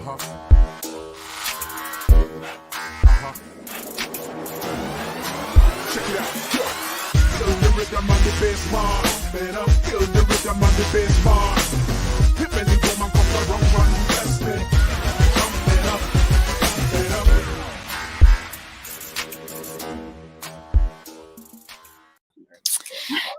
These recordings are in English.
Check it out. Feel the rhythm of the bass bar. Better feel the rhythm of the bass bar. Hip and the woman come the wrong one. Bless me. Jump it up.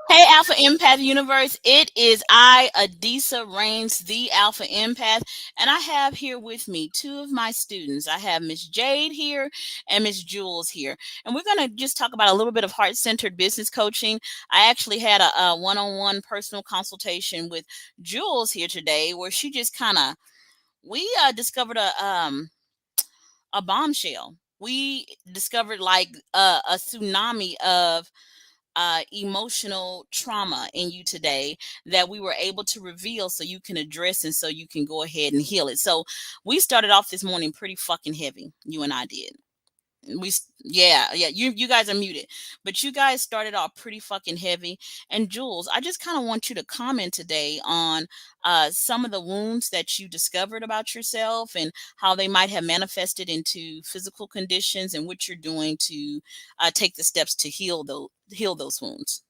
Hey, Alpha Empath Universe. It is I, Adisa Reigns, the Alpha Empath, and I have here with me two of my students. I have Miss Jade here and Miss Jules here, and we're going to just talk about a little bit of heart-centered business coaching. I actually had a one-on-one personal consultation with Jules here today, where she just we discovered a bombshell. We discovered like a tsunami of emotional trauma in you today that we were able to reveal so you can address and so you can go ahead and heal it. So we started off this morning pretty fucking heavy. You and I did. Yeah, you guys are muted, but you guys started off pretty fucking heavy. And Jules, I just kind of want you to comment today on some of the wounds that you discovered about yourself and how they might have manifested into physical conditions and what you're doing to take the steps to heal those wounds.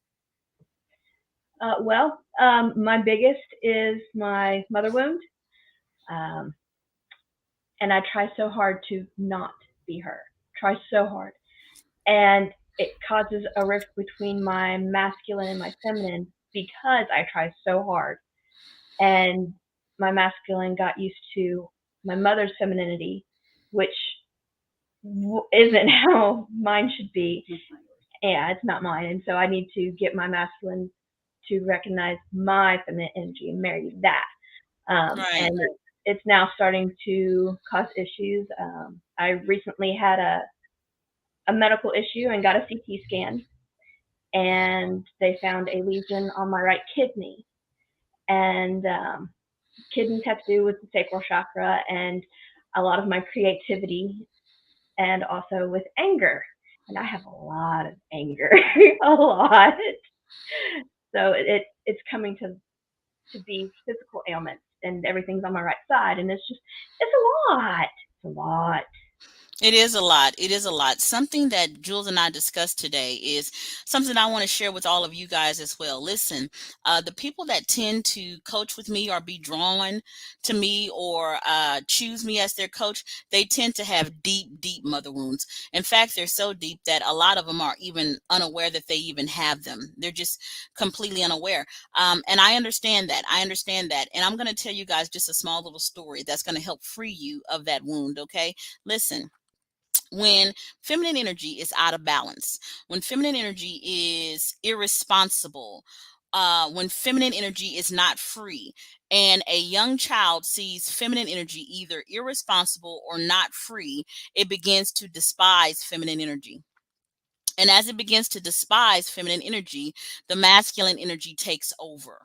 My biggest is my mother wound, and I try so hard to not be her. Try so hard. And it causes a rift between my masculine and my feminine because I try so hard. And my masculine got used to my mother's femininity, which isn't how mine should be. Yeah, it's not mine. And so I need to get my masculine to recognize my feminine energy and marry that. Right. And it's now starting to cause issues. I recently had a medical issue and got a CT scan, and they found a lesion on my right kidney. And kidneys have to do with the sacral chakra and a lot of my creativity and also with anger. And I have a lot of anger, a lot. So it's coming to be physical ailments, and everything's on my right side, and it's a lot. It's a lot. It is a lot. It is a lot. Something that Jules and I discussed today is something I want to share with all of you guys as well. Listen, the people that tend to coach with me or be drawn to me or choose me as their coach, they tend to have deep, deep mother wounds. In fact, they're so deep that a lot of them are even unaware that they even have them. They're just completely unaware. And I understand that. And I'm going to tell you guys just a small little story that's going to help free you of that wound. Okay, listen. When feminine energy is out of balance, when feminine energy is irresponsible, when feminine energy is not free, and a young child sees feminine energy either irresponsible or not free, it begins to despise feminine energy. And as it begins to despise feminine energy, the masculine energy takes over.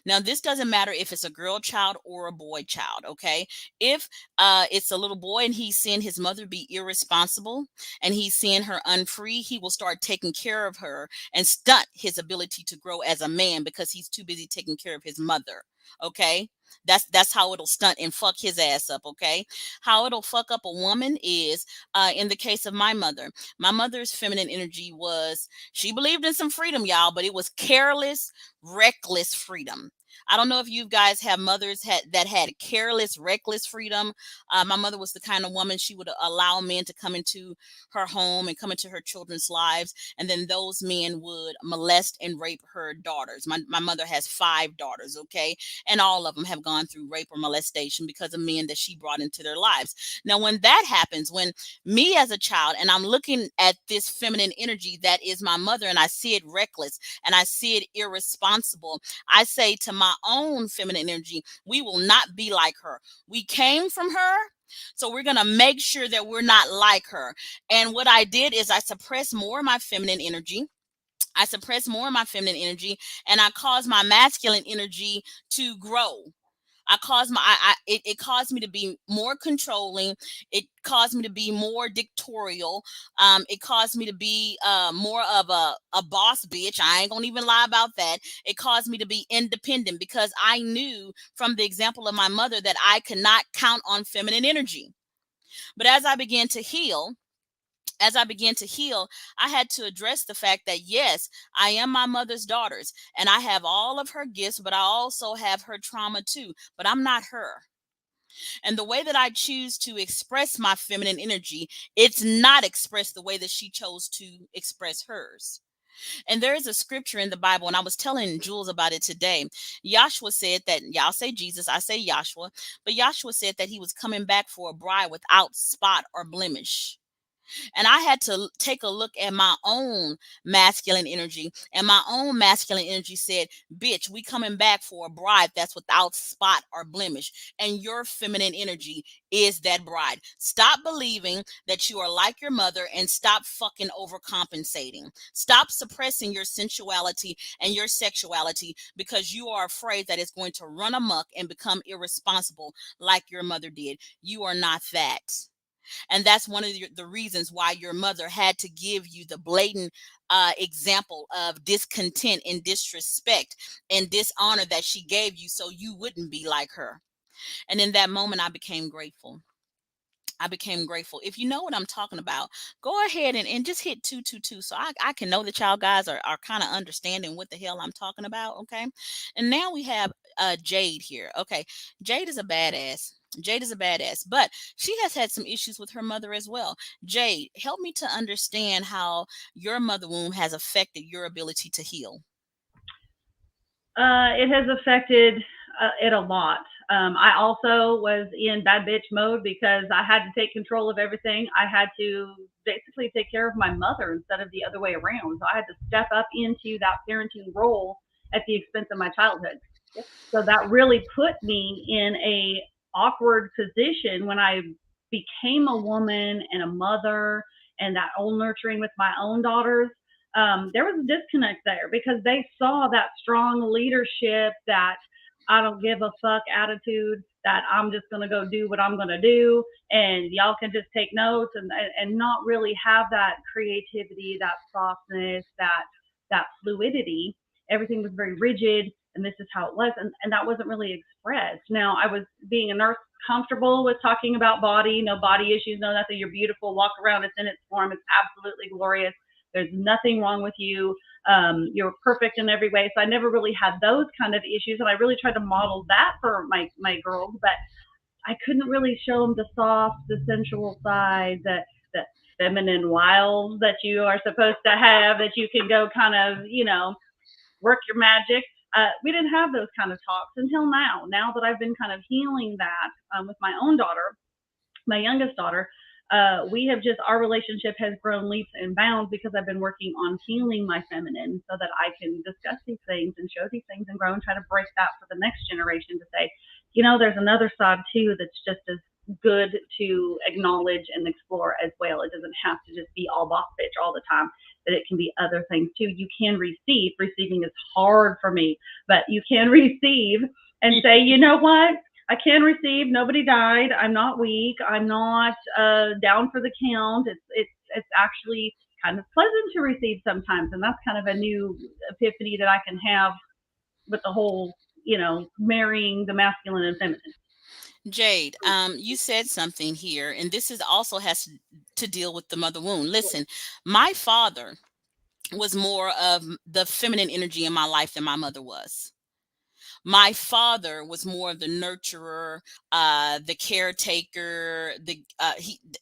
Now, this doesn't matter if it's a girl child or a boy child, okay? If it's a little boy and he's seeing his mother be irresponsible and he's seeing her unfree, he will start taking care of her and stunt his ability to grow as a man because he's too busy taking care of his mother, okay? That's how it'll stunt and fuck his ass up, okay? How it'll fuck up a woman is, in the case of my mother's feminine energy she believed in some freedom, y'all, but it was careless, reckless freedom. I don't know if you guys have mothers that had careless, reckless freedom. My mother was the kind of woman, she would allow men to come into her home and come into her children's lives, and then those men would molest and rape her daughters. My mother has 5 daughters, okay? And all of them have gone through rape or molestation because of men that she brought into their lives. Now, when that happens, when me as a child, and I'm looking at this feminine energy that is my mother, and I see it reckless and I see it irresponsible, I say to my own feminine energy, we will not be like her. We came from her, so we're going to make sure that we're not like her. And what I did is I suppressed more of my feminine energy. And I caused my masculine energy to grow. It caused me to be more controlling. It caused me to be more dictatorial. It caused me to be more of a boss bitch. I ain't gonna even lie about that. It caused me to be independent because I knew from the example of my mother that I could not count on feminine energy. But as I began to heal, I had to address the fact that yes, I am my mother's daughters and I have all of her gifts, but I also have her trauma too. But I'm not her. And the way that I choose to express my feminine energy, it's not expressed the way that she chose to express hers. And there is a scripture in the Bible, and I was telling Jules about it today. Joshua said that, y'all say Jesus, I say Joshua, but Joshua said that he was coming back for a bride without spot or blemish. And I had to take a look at my own masculine energy. And my own masculine energy said, bitch, we coming back for a bride that's without spot or blemish. And your feminine energy is that bride. Stop believing that you are like your mother and stop fucking overcompensating. Stop suppressing your sensuality and your sexuality because you are afraid that it's going to run amok and become irresponsible like your mother did. You are not that. And that's one of the reasons why your mother had to give you the blatant example of discontent and disrespect and dishonor that she gave you so you wouldn't be like her. And in that moment, I became grateful. I became grateful. If you know what I'm talking about, go ahead and just hit 222 so I can know that y'all guys are kind of understanding what the hell I'm talking about. Okay. And now we have Jade here. Okay. Jade is a badass. Jade is a badass, but she has had some issues with her mother as well. Jade, help me to understand how your mother wound has affected your ability to heal. It has affected it a lot. I also was in bad bitch mode because I had to take control of everything. I had to basically take care of my mother instead of the other way around. So I had to step up into that parenting role at the expense of my childhood. So that really put me in a awkward position when I became a woman and a mother and that old nurturing with my own daughters. There was a disconnect there because they saw that strong leadership, that I don't give a fuck attitude, that I'm just going to go do what I'm going to do, and y'all can just take notes and not really have that creativity, that softness, that fluidity. Everything was very rigid, and this is how it was, and that wasn't really expressed. Now, I was being a nurse comfortable with talking about body, no body issues, no nothing. You're beautiful. Walk around. It's in its form. It's absolutely glorious. There's nothing wrong with you. You're perfect in every way. So I never really had those kind of issues, and I really tried to model that for my girls, but I couldn't really show them the soft, the sensual side, the feminine wiles that you are supposed to have, that you can go kind of, work your magic. We didn't have those kind of talks until now. Now that I've been kind of healing that with my own daughter, my youngest daughter, we have just, our relationship has grown leaps and bounds because I've been working on healing my feminine so that I can discuss these things and show these things and grow and try to break that for the next generation to say, there's another side too that's just as good to acknowledge and explore as well. It doesn't have to just be all boss bitch all the time, that it can be other things too. You can receive. Receiving is hard for me, but you can receive and say, you know what? I can receive. Nobody died. I'm not weak. I'm not down for the count. It's actually kind of pleasant to receive sometimes, and that's kind of a new epiphany that I can have with the whole, marrying the masculine and feminine. Jade, you said something here, and this is also has to deal with the mother wound. Listen, my father was more of the feminine energy in my life than my mother was. My father was more of the nurturer, the caretaker.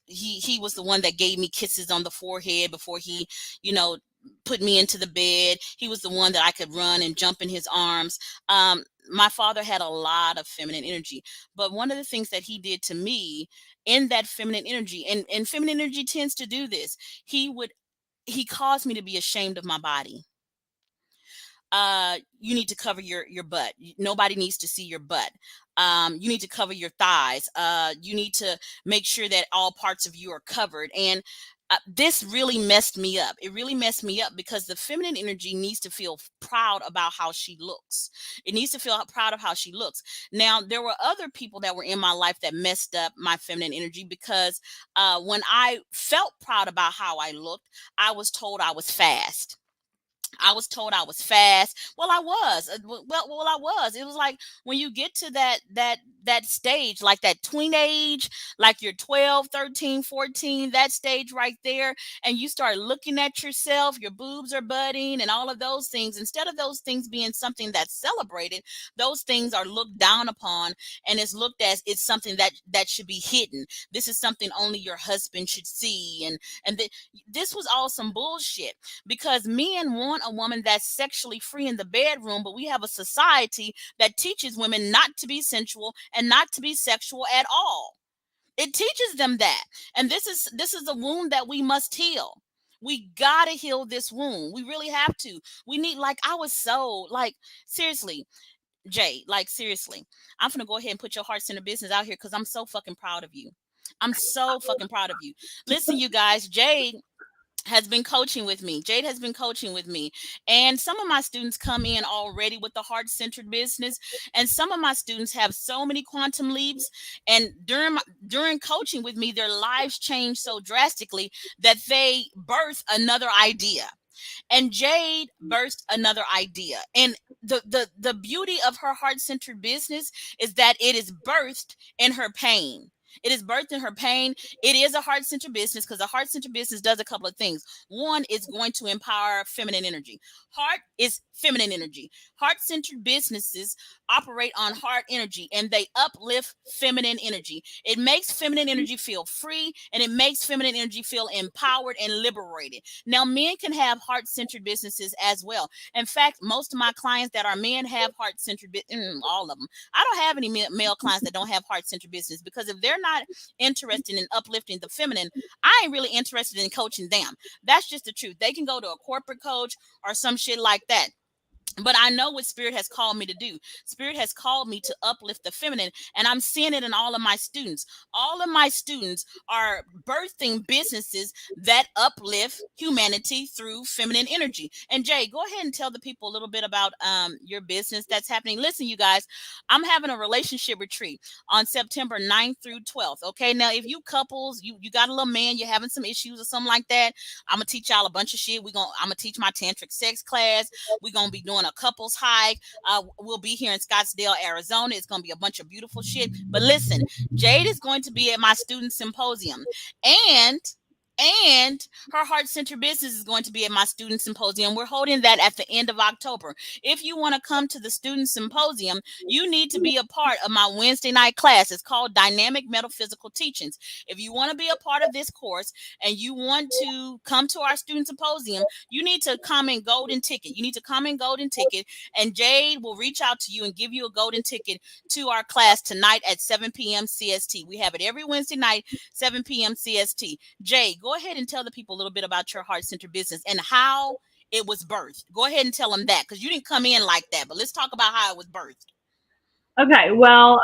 He was the one that gave me kisses on the forehead before he, you know, put me into the bed. He was the one that I could run and jump in his arms. My father had a lot of feminine energy, but one of the things that he did to me in that feminine energy, and feminine energy tends to do this, he caused me to be ashamed of my body. You need to cover your butt. Nobody needs to see your butt. You need to cover your thighs. You need to make sure that all parts of you are covered. And this really messed me up. It really messed me up because the feminine energy needs to feel proud about how she looks. It needs to feel proud of how she looks. Now, there were other people that were in my life that messed up my feminine energy because when I felt proud about how I looked, I was told I was fast. I was told I was fast. Well, I was. I was. It was like when you get to that stage, like that tween age, like you're 12, 13, 14, that stage right there, and you start looking at yourself, your boobs are budding and all of those things. Instead of those things being something that's celebrated, those things are looked down upon, and it's looked as it's something that should be hidden. This is something only your husband should see, and this was all some bullshit because men want a woman that's sexually free in the bedroom, but we have a society that teaches women not to be sensual and not to be sexual at all. It teaches them that. And this is a wound that we must heal. We gotta heal this wound. We really have to. We need, like, I was so, like, seriously, Jay, like, seriously, I'm gonna go ahead and put your heart center business out here because I'm so fucking proud of you. I'm so fucking proud of you. Listen, you guys, Jade has been coaching with me. Jade has been coaching with me. And some of my students come in already with the heart-centered business. And some of my students have so many quantum leaps. And during coaching with me, their lives change so drastically that they birth another idea. And Jade birthed another idea. And the beauty of her heart-centered business is that it is birthed in her pain. It is birthed in her pain. It is a heart centered business because a heart centered business does a couple of things. One, it's going to empower feminine energy. Heart is feminine energy. Heart centered businesses operate on heart energy and they uplift feminine energy. It makes feminine energy feel free and it makes feminine energy feel empowered and liberated. Now, men can have heart centered businesses as well. In fact, most of my clients that are men have heart centered, all of them. I don't have any male clients that don't have heart centered business because if they're not interested in uplifting the feminine, I ain't really interested in coaching them. That's just the truth. They can go to a corporate coach or some shit like that. But I know what Spirit has called me to do. Spirit has called me to uplift the feminine, and I'm seeing it in all of my students. All of my students are birthing businesses that uplift humanity through feminine energy. And Jay, go ahead and tell the people a little bit about your business that's happening. Listen, you guys, I'm having a relationship retreat on September 9th through 12th. Okay, now if you couples, you got a little man, you're having some issues or something like that, I'm gonna teach y'all a bunch of shit. I'm gonna teach my tantric sex class. We're going to be doing a couples hike. We'll be here in Scottsdale, Arizona. It's going to be a bunch of beautiful shit. But listen, Jade is going to be at my student symposium. And her heart center business is going to be at my student symposium. We're holding that at the end of October. If you want to come to the student symposium, you need to be a part of my Wednesday night class. It's called Dynamic Metaphysical Teachings. If you want to be a part of this course and you want to come to our student symposium, you need to come in golden ticket. You need to come in golden ticket, and Jade will reach out to you and give you a golden ticket to our class tonight at 7 p.m. CST. We have it every Wednesday night, 7 p.m. CST. Jade, go ahead and tell the people a little bit about your heart center business and how it was birthed. Go ahead and tell them that because you didn't come in like that, but let's talk about how it was birthed. Okay, well,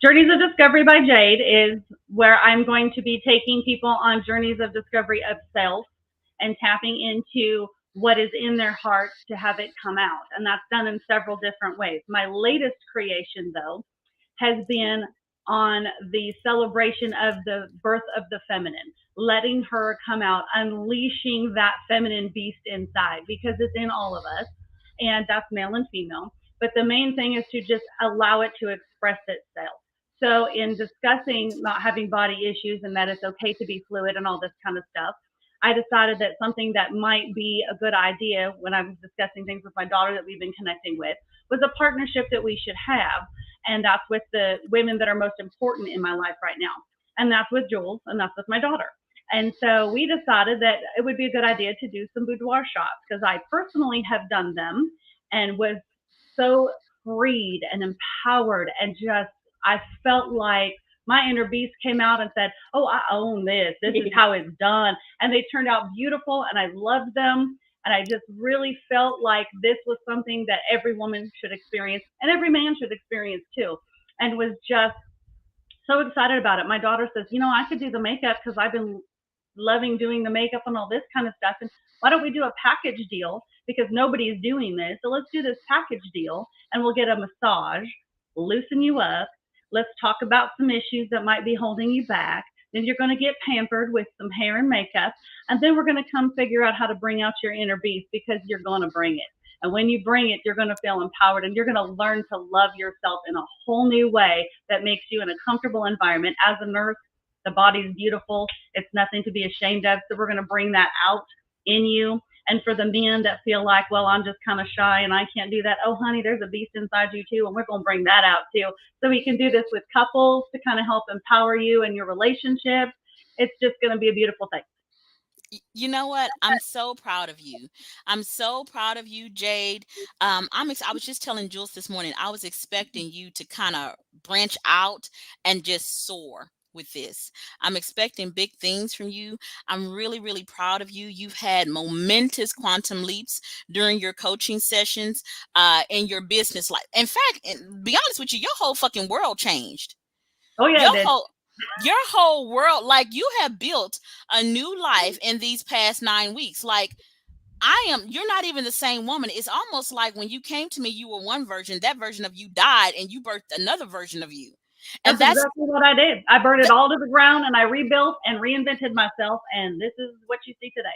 Journeys of Discovery by Jade is where I'm going to be taking people on journeys of discovery of self and tapping into what is in their heart to have it come out. And that's done in several different ways. My latest creation, though, has been on the celebration of the birth of the feminine, letting her come out, unleashing that feminine beast inside, because it's in all of us, and that's male and female. But the main thing is to just allow it to express itself. So in discussing not having body issues and that it's okay to be fluid and all this kind of stuff, I decided that something that might be a good idea when I was discussing things with my daughter that we've been connecting with was a partnership that we should have. And that's with the women that are most important in my life right now. And that's with Jules, and that's with my daughter. And so we decided that it would be a good idea to do some boudoir shots because I personally have done them and was so freed and empowered, and just I felt like my inner beast came out and said, oh, I own this. This is how it's done. And they turned out beautiful and I loved them. And I just really felt like this was something that every woman should experience and every man should experience too. And was just so excited about it. My daughter says, I could do the makeup because I've been loving doing the makeup and all this kind of stuff. And why don't we do a package deal? Because nobody's doing this. So let's do this package deal and we'll get a massage, loosen you up. Let's talk about some issues that might be holding you back. Then you're going to get pampered with some hair and makeup. And then we're going to come figure out how to bring out your inner beast, because you're going to bring it. And when you bring it, you're going to feel empowered, and you're going to learn to love yourself in a whole new way that makes you in a comfortable environment. As a nurse, the body's beautiful. It's nothing to be ashamed of. So we're going to bring that out in you. And for the men that feel like, well, I'm just kind of shy and I can't do that. Oh, honey, there's a beast inside you too. And we're going to bring that out too. So we can do this with couples to kind of help empower you in your relationship. It's just going to be a beautiful thing. You know what? I'm so proud of you. I'm so proud of you, Jade. I was just telling Jules this morning, I was expecting you to kind of branch out and just soar with this. I'm expecting big things from you. I'm really, really proud of you. You've had momentous quantum leaps during your coaching sessions, in your business life. In fact, be honest with you, your whole fucking world changed. Oh, yeah, Your it did. your whole world, like, you have built a new life in these past 9 weeks. Like, you're not even the same woman. It's almost like when you came to me, you were one version. That version of you died and you birthed another version of you. And That's exactly what I did. I burned it all to the ground and I rebuilt and reinvented myself. And this is what you see today.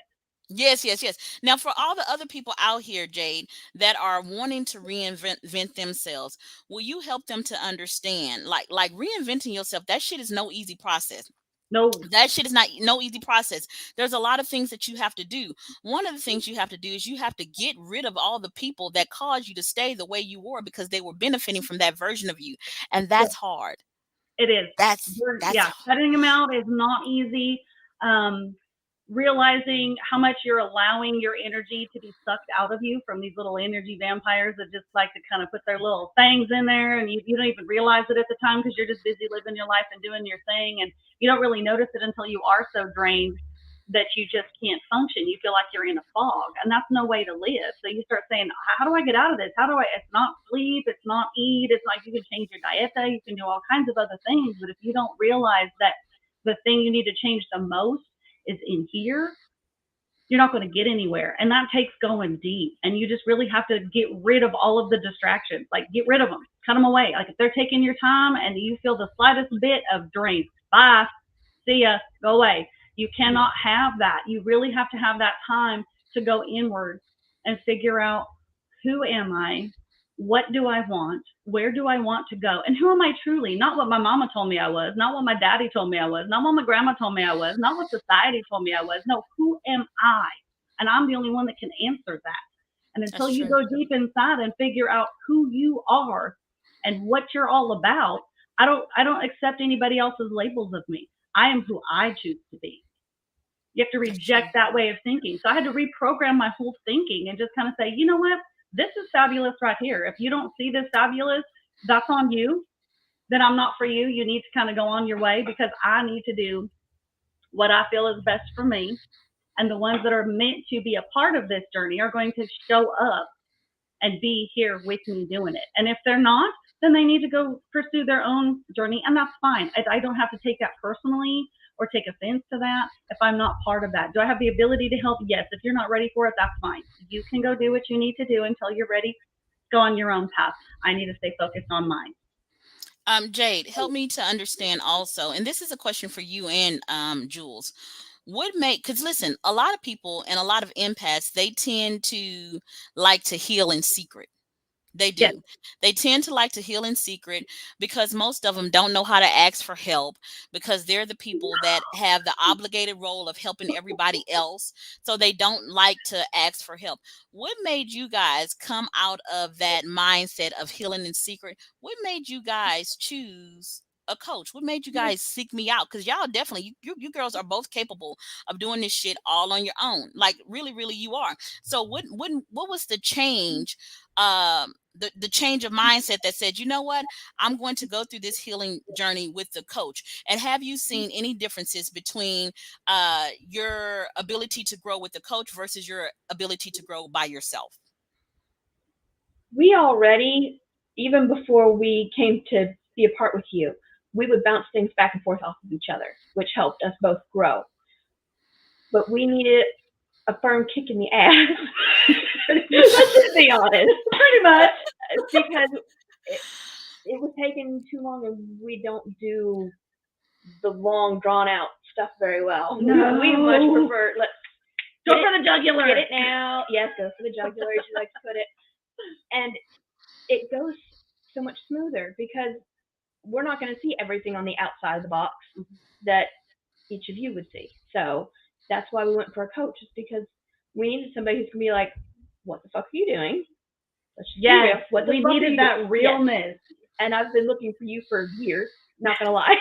Yes, yes, yes. Now, for all the other people out here, Jade, that are wanting to reinvent themselves, will you help them to understand, like reinventing yourself? That shit is no easy process. No. That shit is not no easy process. There's a lot of things that you have to do. One of the things you have to do is you have to get rid of all the people that caused you to stay the way you were, because they were benefiting from that version of you, and that's hard. It is. That's Cutting them out is not easy. Realizing how much you're allowing your energy to be sucked out of you from these little energy vampires that just like to kind of put their little things in there, and you don't even realize it at the time because you're just busy living your life and doing your thing, and you don't really notice it until you are so drained that you just can't function. You feel like you're in a fog, and that's no way to live. So you start saying, how do I get out of this? It's not sleep, it's not eat, it's like you can change your diet, you can do all kinds of other things, but if you don't realize that the thing you need to change the most is in here, you're not going to get anywhere. And that takes going deep. And you just really have to get rid of all of the distractions. Like, get rid of them, cut them away. Like, if they're taking your time and you feel the slightest bit of drain, bye, see ya, go away. You cannot have that. You really have to have that time to go inward and figure out, who am I? What do I want? Where do I want to go? And who am I truly? Not what my mama told me I was, not what my daddy told me I was, not what my grandma told me I was, not what society told me I was. No, who am I? And I'm the only one that can answer that. And until you go deep inside and figure out who you are and what you're all about, I don't accept anybody else's labels of me. I am who I choose to be. You have to reject that way of thinking. So I had to reprogram my whole thinking and just kind of say, you know what? This is fabulous right here. If you don't see this fabulous, that's on you. Then I'm not for you. You need to kind of go on your way, because I need to do what I feel is best for me. And the ones that are meant to be a part of this journey are going to show up and be here with me doing it. And if they're not, then they need to go pursue their own journey. And that's fine. I don't have to take that personally or take offense to that if I'm not part of that. Do I have the ability to help? Yes. If you're not ready for it, that's fine. You can go do what you need to do until you're ready. Go on your own path. I need to stay focused on mine. Jade, help me to understand also, and this is a question for you and Jules. Because listen, a lot of people and a lot of empaths, they tend to like to heal in secret. They do. Yes. They tend to like to heal in secret, because most of them don't know how to ask for help, because they're the people that have the obligated role of helping everybody else. So they don't like to ask for help. What made you guys come out of that mindset of healing in secret? What made you guys choose a coach? What made you guys seek me out? Because y'all definitely, you girls are both capable of doing this shit all on your own. Like, really, really, you are. So what was the change? The change of mindset that said, you know what, I'm going to go through this healing journey with the coach. And have you seen any differences between your ability to grow with the coach versus your ability to grow by yourself? We already, even before we came to be a part with you, we would bounce things back and forth off of each other, which helped us both grow. but we needed a firm kick in the ass. Let's just be honest, Pretty much. because it, it was taking too long, and we don't do the long, drawn out stuff very well. No. We much prefer let's Go get for the jugular. get it now. Yes, go for the jugular, as you like to put it, and it goes so much smoother because we're not going to see everything on the outside of the box that each of you would see. So that's why we went for a coach, is because we needed somebody who's going to be like, "What the fuck are you doing?" Let's just be real. Yes, What the we fuck are needed you that doing? realness. Yes. And I've been looking for you for years. Not gonna lie.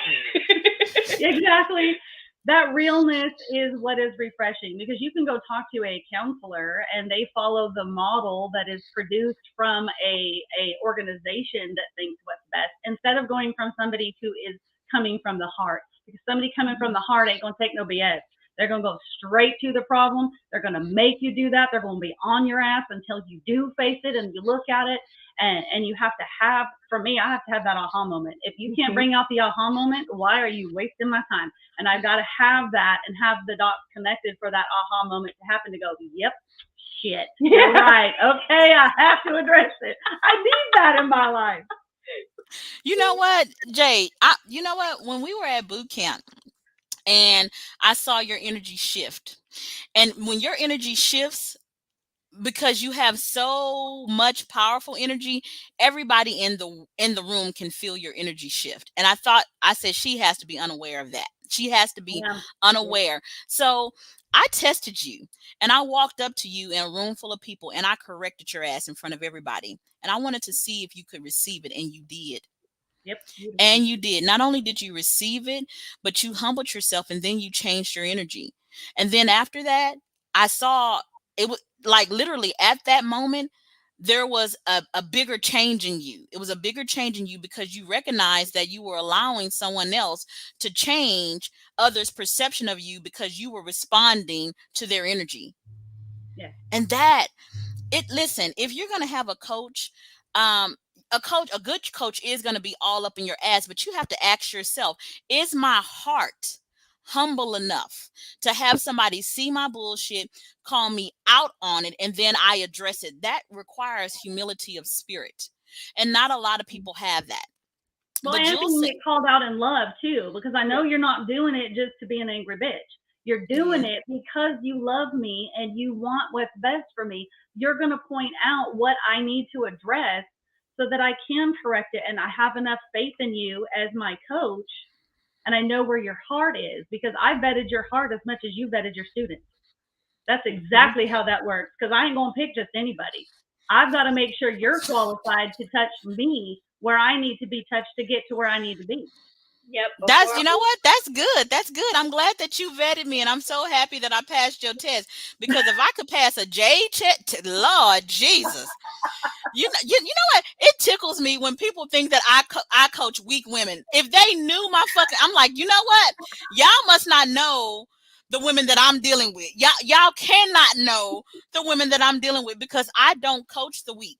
Exactly. That realness is what is refreshing, because you can go talk to a counselor and they follow the model that is produced from a organization that thinks what's best, instead of going from somebody who is coming from the heart. Because somebody coming from the heart ain't gonna take no BS. They're gonna go straight to the problem. They're gonna make you do that. They're gonna be on your ass until you do face it and you look at it. And you have to have, for me, I have to have that aha moment. If you can't bring out the aha moment, why are you wasting my time? And I've got to have that and have the dots connected for that aha moment to happen, to go, yep, shit, you're right. Okay, I have to address it. I need that in my life. You know what, Jay? You know what? When we were at boot camp and I saw your energy shift, and when your energy shifts, because you have so much powerful energy, everybody in the room can feel your energy shift. And I said she has to be unaware of that. She has to be unaware. So I tested you, and I walked up to you in a room full of people, and I corrected your ass in front of everybody. And I wanted to see if you could receive it, and you did. Yep. And you did. Not only did you receive it, but you humbled yourself, and then you changed your energy. And then after that, I saw it was like literally at that moment, there was a bigger change in you. It was a bigger change in you because you recognized that you were allowing someone else to change others' perception of you because you were responding to their energy. Yeah. And that listen, if you're going to have a coach, um a good coach is going to be all up in your ass, but you have to ask yourself, is my heart humble enough to have somebody see my bullshit, call me out on it, and then I address it? That requires humility of spirit, and not a lot of people have that. Well, But and Jules you said, get called out in love too, because I know you're not doing it just to be an angry bitch. You're doing it because you love me and you want what's best for me. You're going to point out what I need to address so that I can correct it. And I have enough faith in you as my coach. And I know where your heart is, because I vetted your heart as much as you vetted your students. That's exactly how that works, because I ain't going to pick just anybody. I've got to make sure you're qualified to touch me where I need to be touched to get to where I need to be. Yep. you know what? That's good. That's good. I'm glad that you vetted me, and I'm so happy that I passed your test, because if I could pass a J test, Lord Jesus. You know what? It tickles me when people think that I coach weak women. If they knew my fucking, I'm like, you know what? Y'all must not know the women that I'm dealing with. Y'all cannot know the women that I'm dealing with, because I don't coach the weak.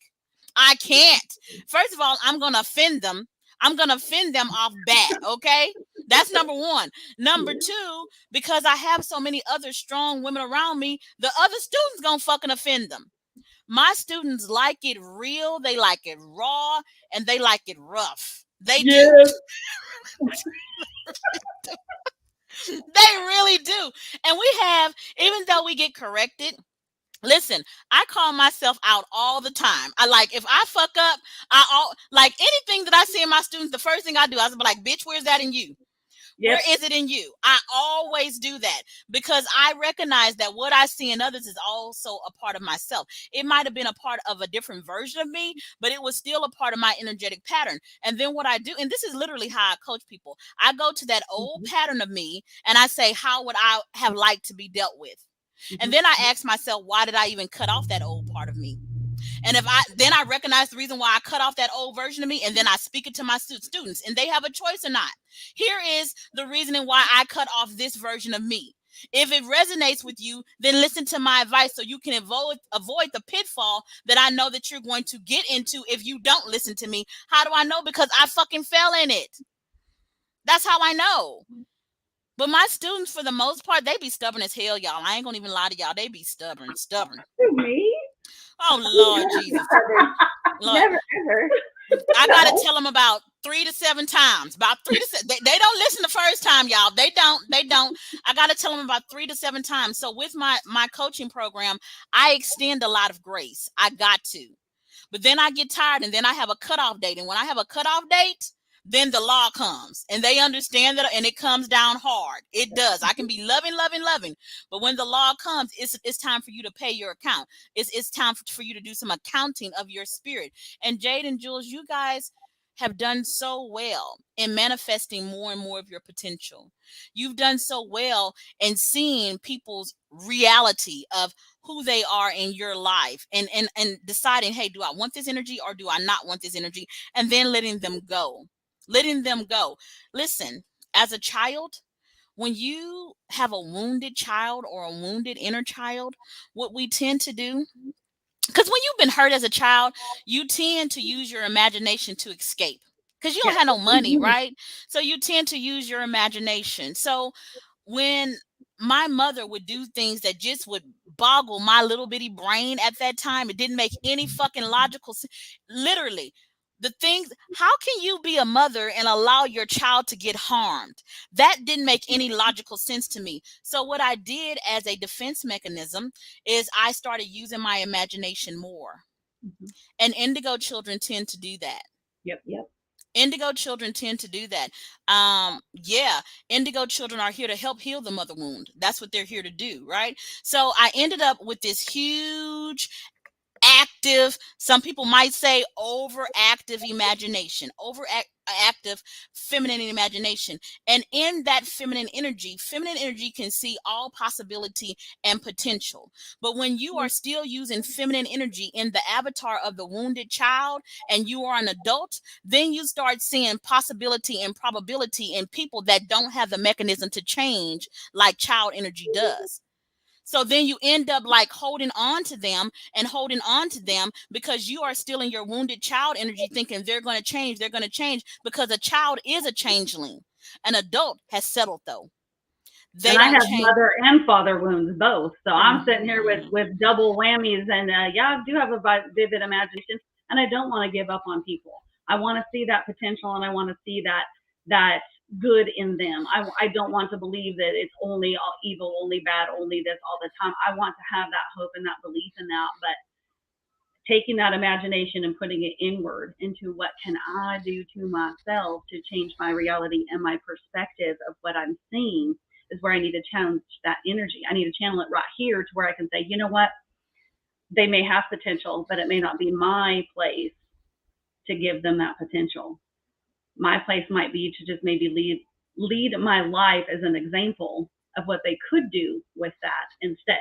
I can't. First of all, I'm gonna offend them. I'm gonna offend them off bat. Okay. That's number one. Number two, because I have so many other strong women around me, the other students gonna fucking offend them. My students like it real, they like it raw, and they like it rough. They do. They really do. And we have, even though we get corrected, listen, I call myself out all the time. I like, if I fuck up, like anything that I see in my students, the first thing I do, I was like, bitch, where's that in you? Yep. Where is it in you? I always do that, because I recognize that what I see in others is also a part of myself. It might have been a part of a different version of me, but it was still a part of my energetic pattern. And then what I do, and this is literally how I coach people, I go to that old pattern of me and I say, how would I have liked to be dealt with? And then I ask myself, why did I even cut off that old part of me? And then I recognize the reason why I cut off that old version of me, and then I speak it to my students, and they have a choice or not. Here is the reasoning why I cut off this version of me. If it resonates with you, then listen to my advice so you can avoid the pitfall that I know that you're going to get into if you don't listen to me. How do I know? Because I fucking fell in it. That's how I know. But my students, for the most part, they be stubborn as hell, y'all. I ain't gonna even lie to y'all. They be stubborn, stubborn. Who, me? Oh Lord Jesus, Lord. Never ever. I gotta No. tell them about 3 to 7 times. About 3 to 7. They don't listen the first time, y'all. They don't. They don't. I gotta tell them about 3 to 7 times. So with my coaching program, I extend a lot of grace. I got to. But then I get tired, and then I have a cutoff date. And when I have a cutoff date, then the law comes, and they understand that, and it comes down hard. It does. I can be loving, loving, loving, but when the law comes, it's time for you to pay your account. It's time for you to do some accounting of your spirit. And Jade and Jules, you guys have done so well in manifesting more and more of your potential. You've done so well in seeing people's reality of who they are in your life, and deciding, hey, do I want this energy or do I not want this energy? And then letting them go. Letting them go. Listen, as a child, when you have a wounded child or a wounded inner child, what we tend to do, because when you've been hurt as a child, you tend to use your imagination to escape, because you don't Yeah. have no money, right? So you tend to use your imagination. So when my mother would do things that just would boggle my little bitty brain at that time, it didn't make any fucking logical sense. Literally, the things, how can you be a mother and allow your child to get harmed? That didn't make any logical sense to me. So what I did as a defense mechanism is I started using my imagination more. Mhm. And indigo children tend to do that. Yep. Yep. Indigo children tend to do that. Yeah, indigo children are here to help heal the mother wound. That's what they're here to do, right? So I ended up with this huge, active, some people might say overactive imagination, overactive feminine imagination. And in that feminine energy can see all possibility and potential. But when you are still using feminine energy in the avatar of the wounded child and you are an adult, then you start seeing possibility and probability in people that don't have the mechanism to change like child energy does. So then you end up like holding on to them and holding on to them because you are still in your wounded child energy, thinking they're going to change. They're going to change, because a child is a changeling. An adult has settled, though. They And I don't have change. mother and father wounds both. So I'm sitting here with, Mhm. with double whammies. And yeah, I do have a vivid imagination. And I don't want to give up on people. I want to see that potential, and I want to see that good in them. I don't want to believe that it's only all evil, only bad, only this all the time. I want to have that hope and that belief in that. But taking that imagination and putting it inward into what can I do to myself to change my reality and my perspective of what I'm seeing is where I need to challenge that energy. I need to channel it right here to where I can say, you know what? They may have potential, but it may not be my place to give them that potential. My place might be to just maybe lead my life as an example of what they could do with that instead.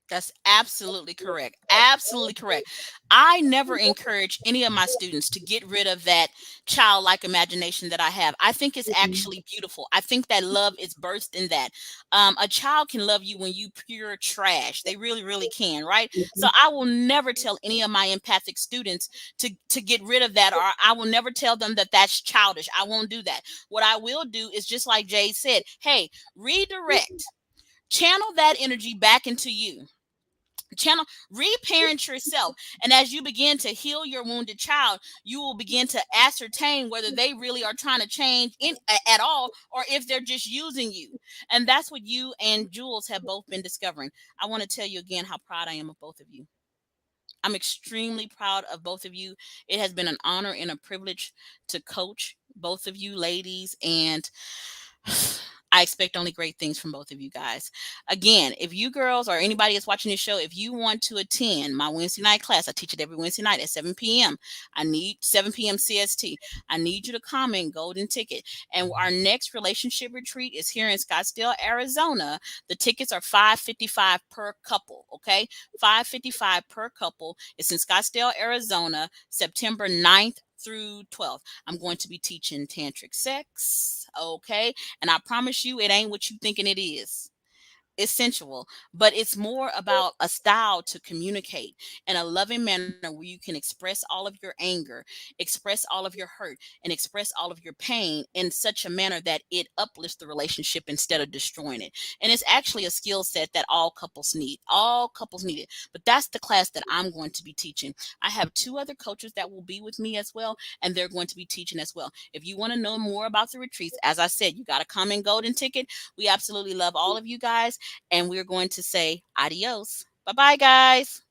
That's absolutely correct. Absolutely correct. I never encourage any of my students to get rid of that childlike imagination that I have. I think it's actually beautiful. I think that love is burst in that. A child can love you when you pure trash. They really, really can, right? So I will never tell any of my empathic students to get rid of that, or I will never tell them that that's childish. I won't do that. What I will do is just like Jay said, hey, redirect, channel that energy back into you. Channel, reparent yourself. And as you begin to heal your wounded child, you will begin to ascertain whether they really are trying to change at all, or if they're just using you. And that's what you and Jules have both been discovering. I want to tell you again how proud I am of both of you. I'm extremely proud of both of you. It has been an honor and a privilege to coach both of you ladies, and I expect only great things from both of you guys. Again, if you girls or anybody that's watching this show, if you want to attend my Wednesday night class, I teach it every Wednesday night at 7 p.m. I need 7 p.m. CST. I need you to comment golden ticket. And our next relationship retreat is here in Scottsdale, Arizona. The tickets are $5.55 per couple. Okay, $5.55 per couple. It's in Scottsdale, Arizona, September 9th through 12th. I'm going to be teaching tantric sex. Okay. And I promise you, it ain't what you thinking it is. It's sensual, but it's more about a style to communicate in a loving manner where you can express all of your anger, express all of your hurt, and express all of your pain in such a manner that it uplifts the relationship instead of destroying it. And it's actually a skill set that all couples need. All couples need it. But that's the class that I'm going to be teaching. I have two other coaches that will be with me as well, and they're going to be teaching as well. If you want to know more about the retreats, as I said, you got a common golden ticket. We absolutely love all of you guys, and we're going to say adios. Bye bye, guys.